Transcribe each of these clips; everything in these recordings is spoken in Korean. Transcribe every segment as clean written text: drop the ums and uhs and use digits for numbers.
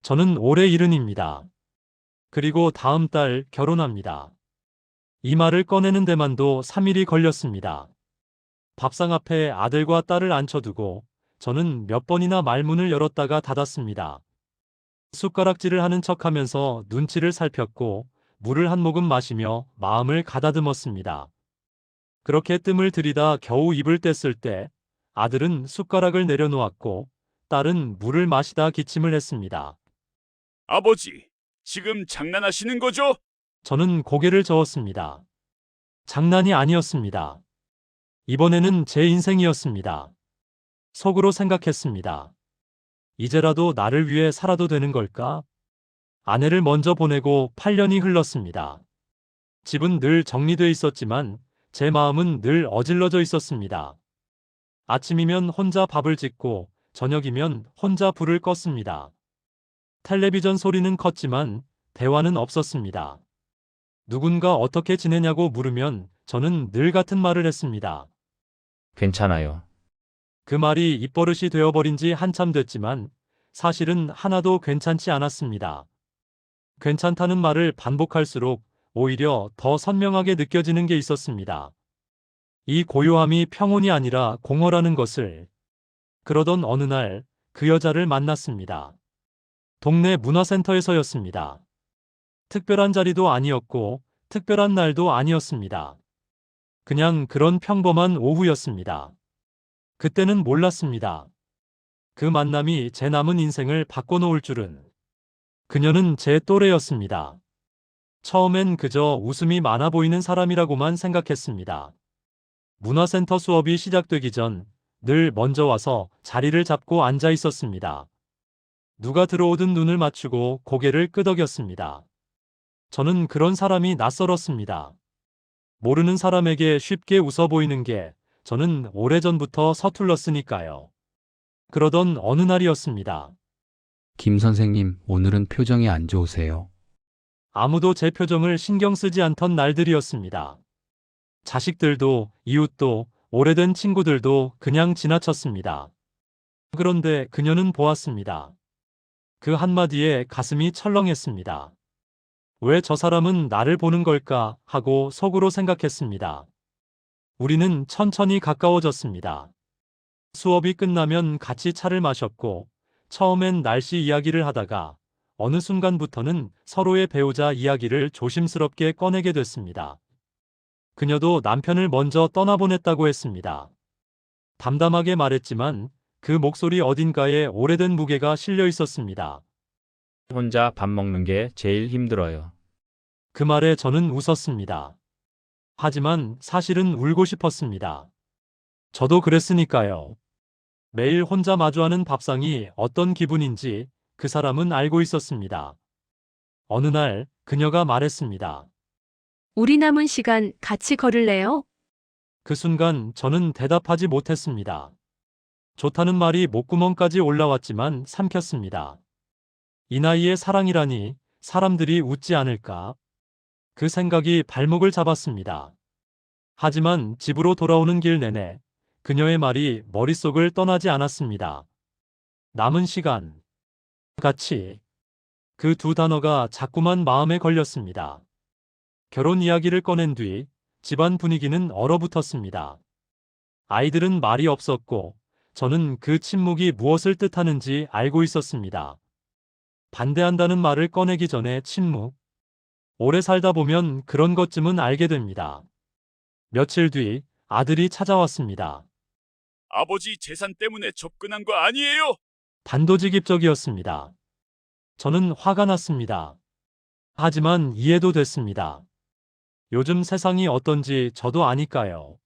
저는 올해 70입니다. 그리고 다음 달 결혼합니다. 이 말을 꺼내는 데만도 3일이 걸렸습니다. 밥상 앞에 아들과 딸을 앉혀두고 저는 몇 번이나 말문을 열었다가 닫았습니다. 숟가락질을 하는 척하면서 눈치를 살폈고 물을 한 모금 마시며 마음을 가다듬었습니다. 그렇게 뜸을 들이다 겨우 입을 뗐을 때 아들은 숟가락을 내려놓았고 딸은 물을 마시다 기침을 했습니다. 아버지, 지금 장난하시는 거죠? 저는 고개를 저었습니다. 장난이 아니었습니다. 이번에는 제 인생이었습니다. 속으로 생각했습니다. 이제라도 나를 위해 살아도 되는 걸까? 아내를 먼저 보내고 8년이 흘렀습니다. 집은 늘 정리돼 있었지만 제 마음은 늘 어질러져 있었습니다. 아침이면 혼자 밥을 짓고 저녁이면 혼자 불을 껐습니다. 텔레비전 소리는 컸지만 대화는 없었습니다. 누군가 어떻게 지내냐고 물으면 저는 늘 같은 말을 했습니다. 괜찮아요. 그 말이 입버릇이 되어버린 지 한참 됐지만 사실은 하나도 괜찮지 않았습니다. 괜찮다는 말을 반복할수록 오히려 더 선명하게 느껴지는 게 있었습니다. 이 고요함이 평온이 아니라 공허라는 것을. 그러던 어느 날 그 여자를 만났습니다. 동네 문화센터에서였습니다. 특별한 자리도 아니었고 특별한 날도 아니었습니다. 그냥 그런 평범한 오후였습니다. 그때는 몰랐습니다. 그 만남이 제 남은 인생을 바꿔놓을 줄은. 그녀는 제 또래였습니다. 처음엔 그저 웃음이 많아 보이는 사람이라고만 생각했습니다. 문화센터 수업이 시작되기 전 늘 먼저 와서 자리를 잡고 앉아 있었습니다. 누가 들어오든 눈을 맞추고 고개를 끄덕였습니다. 저는 그런 사람이 낯설었습니다. 모르는 사람에게 쉽게 웃어 보이는 게 저는 오래전부터 서툴렀으니까요. 그러던 어느 날이었습니다. 김 선생님, 오늘은 표정이 안 좋으세요. 아무도 제 표정을 신경 쓰지 않던 날들이었습니다. 자식들도, 이웃도, 오래된 친구들도 그냥 지나쳤습니다. 그런데 그녀는 보았습니다. 그 한마디에 가슴이 철렁했습니다. 왜 저 사람은 나를 보는 걸까 하고 속으로 생각했습니다. 우리는 천천히 가까워졌습니다. 수업이 끝나면 같이 차를 마셨고, 처음엔 날씨 이야기를 하다가 어느 순간부터는 서로의 배우자 이야기를 조심스럽게 꺼내게 됐습니다. 그녀도 남편을 먼저 떠나보냈다고 했습니다. 담담하게 말했지만 그 목소리 어딘가에 오래된 무게가 실려 있었습니다. 혼자 밥 먹는 게 제일 힘들어요. 그 말에 저는 웃었습니다. 하지만 사실은 울고 싶었습니다. 저도 그랬으니까요. 매일 혼자 마주하는 밥상이 어떤 기분인지 그 사람은 알고 있었습니다. 어느 날 그녀가 말했습니다. 우리 남은 시간 같이 걸을래요? 그 순간 저는 대답하지 못했습니다. 좋다는 말이 목구멍까지 올라왔지만 삼켰습니다. 이 나이에 사랑이라니 사람들이 웃지 않을까? 그 생각이 발목을 잡았습니다. 하지만 집으로 돌아오는 길 내내 그녀의 말이 머릿속을 떠나지 않았습니다. 남은 시간, 같이. 그 두 단어가 자꾸만 마음에 걸렸습니다. 결혼 이야기를 꺼낸 뒤 집안 분위기는 얼어붙었습니다. 아이들은 말이 없었고 저는 그 침묵이 무엇을 뜻하는지 알고 있었습니다. 반대한다는 말을 꺼내기 전에 침묵. 오래 살다 보면 그런 것쯤은 알게 됩니다. 며칠 뒤 아들이 찾아왔습니다. 아버지 재산 때문에 접근한 거 아니에요? 단도직입적이었습니다. 저는 화가 났습니다. 하지만 이해도 됐습니다. 요즘 세상이 어떤지 저도 아니까요.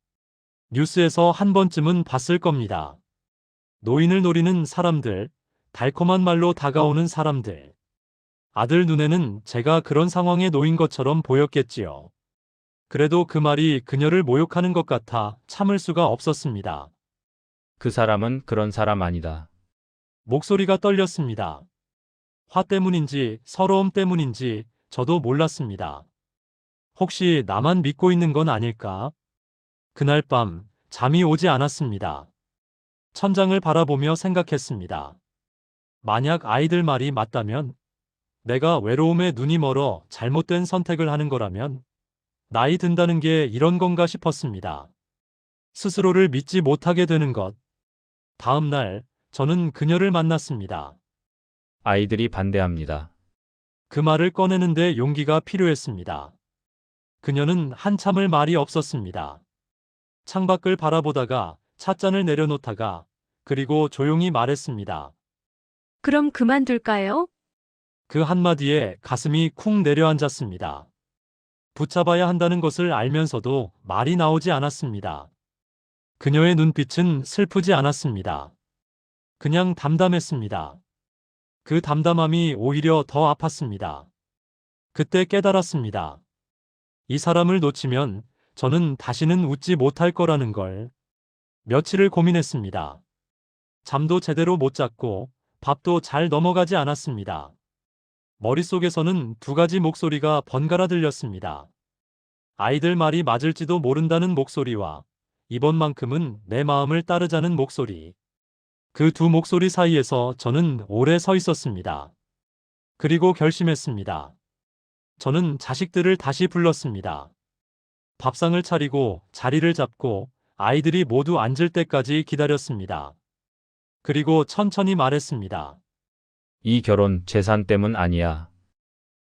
뉴스에서 한 번쯤은 봤을 겁니다. 노인을 노리는 사람들, 달콤한 말로 다가오는 사람들. 아들 눈에는 제가 그런 상황에 놓인 것처럼 보였겠지요. 그래도 그 말이 그녀를 모욕하는 것 같아 참을 수가 없었습니다. 그 사람은 그런 사람 아니다. 목소리가 떨렸습니다. 화 때문인지 서러움 때문인지 저도 몰랐습니다. 혹시 나만 믿고 있는 건 아닐까? 그날 밤 잠이 오지 않았습니다. 천장을 바라보며 생각했습니다. 만약 아이들 말이 맞다면, 내가 외로움에 눈이 멀어 잘못된 선택을 하는 거라면, 나이 든다는 게 이런 건가 싶었습니다. 스스로를 믿지 못하게 되는 것. 다음 날, 저는 그녀를 만났습니다. 아이들이 반대합니다. 그 말을 꺼내는데 용기가 필요했습니다. 그녀는 한참을 말이 없었습니다. 창밖을 바라보다가 찻잔을 내려놓다가 그리고 조용히 말했습니다. 그럼 그만둘까요? 그 한마디에 가슴이 쿵 내려앉았습니다. 붙잡아야 한다는 것을 알면서도 말이 나오지 않았습니다. 그녀의 눈빛은 슬프지 않았습니다. 그냥 담담했습니다. 그 담담함이 오히려 더 아팠습니다. 그때 깨달았습니다. 이 사람을 놓치면 저는 다시는 웃지 못할 거라는 걸. 며칠을 고민했습니다. 잠도 제대로 못 잤고 밥도 잘 넘어가지 않았습니다. 머릿속에서는 두 가지 목소리가 번갈아 들렸습니다. 아이들 말이 맞을지도 모른다는 목소리와 이번만큼은 내 마음을 따르자는 목소리. 그 두 목소리 사이에서 저는 오래 서 있었습니다. 그리고 결심했습니다. 저는 자식들을 다시 불렀습니다. 밥상을 차리고 자리를 잡고 아이들이 모두 앉을 때까지 기다렸습니다. 그리고 천천히 말했습니다. 이 결혼 재산 때문 아니야.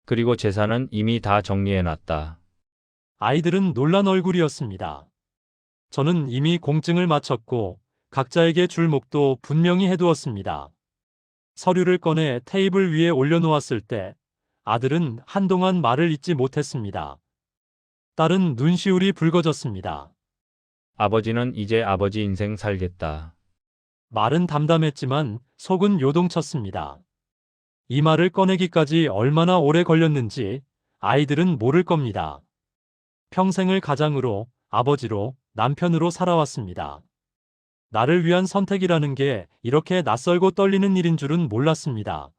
그리고 재산은 이미 다 정리해놨다. 아이들은 놀란 얼굴이었습니다. 저는 이미 공증을 마쳤고 각자에게 줄 목도 분명히 해두었습니다. 서류를 꺼내 테이블 위에 올려놓았을 때 아들은 한동안 말을 잇지 못했습니다. 딸은 눈시울이 붉어졌습니다. 아버지는 이제 아버지 인생 살겠다. 말은 담담했지만 속은 요동쳤습니다. 이 말을 꺼내기까지 얼마나 오래 걸렸는지 아이들은 모를 겁니다. 평생을 가장으로, 아버지로, 남편으로 살아왔습니다. 나를 위한 선택이라는 게 이렇게 낯설고 떨리는 일인 줄은 몰랐습니다.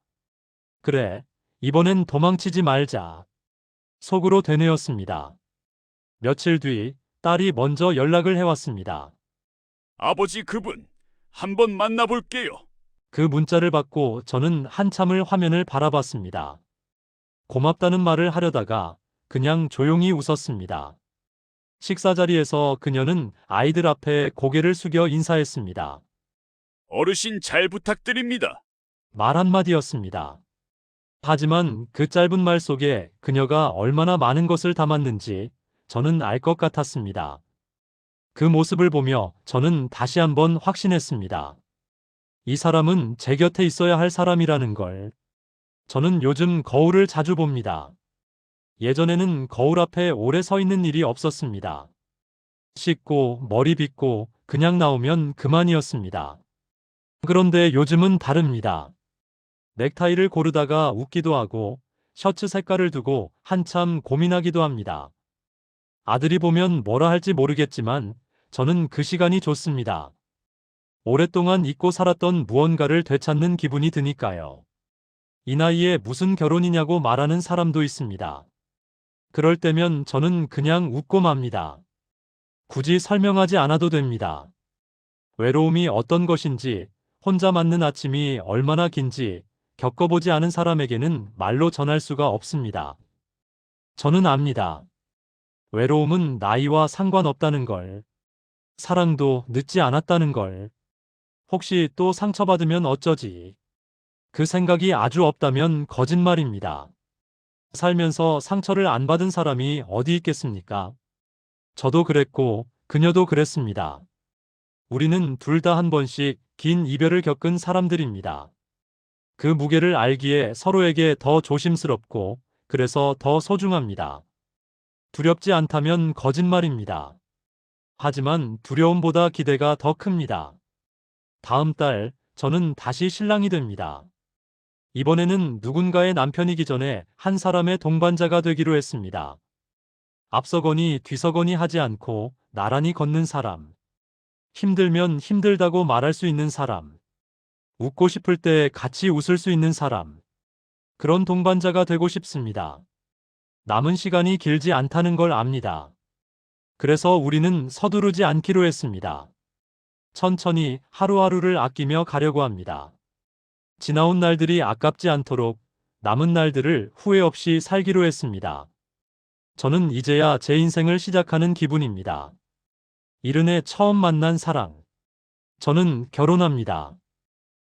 그래, 이번엔 도망치지 말자. 속으로 되뇌었습니다. 며칠 뒤 딸이 먼저 연락을 해왔습니다. 아버지 그분 한번 만나볼게요. 그 문자를 받고 저는 한참을 화면을 바라봤습니다. 고맙다는 말을 하려다가 그냥 조용히 웃었습니다. 식사 자리에서 그녀는 아이들 앞에 고개를 숙여 인사했습니다. 어르신 잘 부탁드립니다. 말 한마디였습니다. 하지만 그 짧은 말 속에 그녀가 얼마나 많은 것을 담았는지 저는 알 것 같았습니다. 그 모습을 보며 저는 다시 한번 확신했습니다. 이 사람은 제 곁에 있어야 할 사람이라는 걸. 저는 요즘 거울을 자주 봅니다. 예전에는 거울 앞에 오래 서 있는 일이 없었습니다. 씻고 머리 빗고 그냥 나오면 그만이었습니다. 그런데 요즘은 다릅니다. 넥타이를 고르다가 웃기도 하고 셔츠 색깔을 두고 한참 고민하기도 합니다. 아들이 보면 뭐라 할지 모르겠지만 저는 그 시간이 좋습니다. 오랫동안 잊고 살았던 무언가를 되찾는 기분이 드니까요. 이 나이에 무슨 결혼이냐고 말하는 사람도 있습니다. 그럴 때면 저는 그냥 웃고 맙니다. 굳이 설명하지 않아도 됩니다. 외로움이 어떤 것인지, 혼자 맞는 아침이 얼마나 긴지 겪어보지 않은 사람에게는 말로 전할 수가 없습니다. 저는 압니다. 외로움은 나이와 상관없다는 걸. 사랑도 늦지 않았다는 걸. 혹시 또 상처받으면 어쩌지? 그 생각이 아주 없다면 거짓말입니다. 살면서 상처를 안 받은 사람이 어디 있겠습니까? 저도 그랬고 그녀도 그랬습니다. 우리는 둘 다 한 번씩 긴 이별을 겪은 사람들입니다. 그 무게를 알기에 서로에게 더 조심스럽고 그래서 더 소중합니다. 두렵지 않다면 거짓말입니다. 하지만 두려움보다 기대가 더 큽니다. 다음 달 저는 다시 신랑이 됩니다. 이번에는 누군가의 남편이기 전에 한 사람의 동반자가 되기로 했습니다. 앞서거니 뒤서거니 하지 않고 나란히 걷는 사람. 힘들면 힘들다고 말할 수 있는 사람. 웃고 싶을 때 같이 웃을 수 있는 사람. 그런 동반자가 되고 싶습니다. 남은 시간이 길지 않다는 걸 압니다. 그래서 우리는 서두르지 않기로 했습니다. 천천히 하루하루를 아끼며 가려고 합니다. 지나온 날들이 아깝지 않도록 남은 날들을 후회 없이 살기로 했습니다. 저는 이제야 제 인생을 시작하는 기분입니다. 이른에 처음 만난 사랑. 저는 결혼합니다.